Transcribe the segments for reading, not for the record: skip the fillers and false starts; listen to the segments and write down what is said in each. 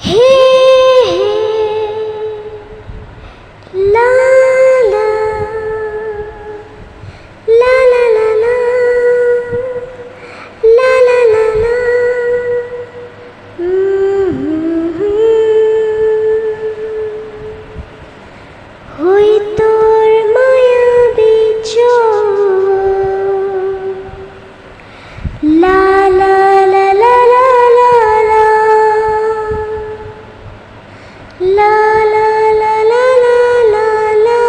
হে হে লা লা লা লা লা লা লা লা লা লা হই তোর মায়াবী চোখ লা লা লা লা লা লা লা লা লা লা লা লা লা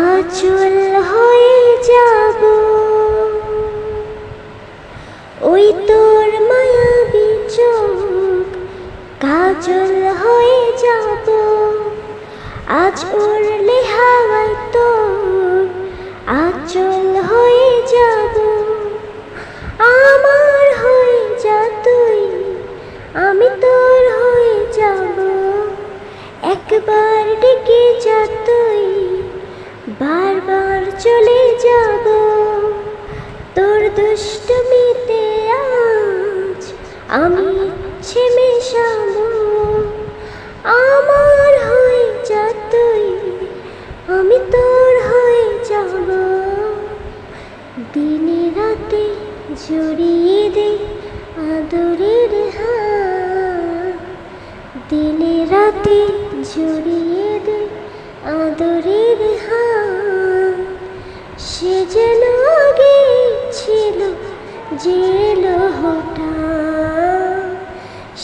আঁচল হয়ে যাব ওই তোর মায়াবী চোখ কাজল হয়ে যাব আজ উড়লে হাওয়ায় তোর আঁচল হয়ে যাব আমার হয়ে যা তুই আমি তোর হয়ে যাব একবার ডেকে যা তুই বারবার চলে যাব তোর দুষ্টমিতে আজ আমি ইচ্ছে মেশাবো আমার হয়ে যা তুই আমি তোর হয়ে যাব দিনে রাতে জড়িয়ে দে আদরের হাত দিনে রাতে জড়িয়ে দে আদরের হাত সে যেন আগে ছিল যে এলো হঠাৎ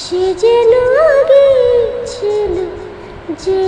সে যেন আগে ছিল যে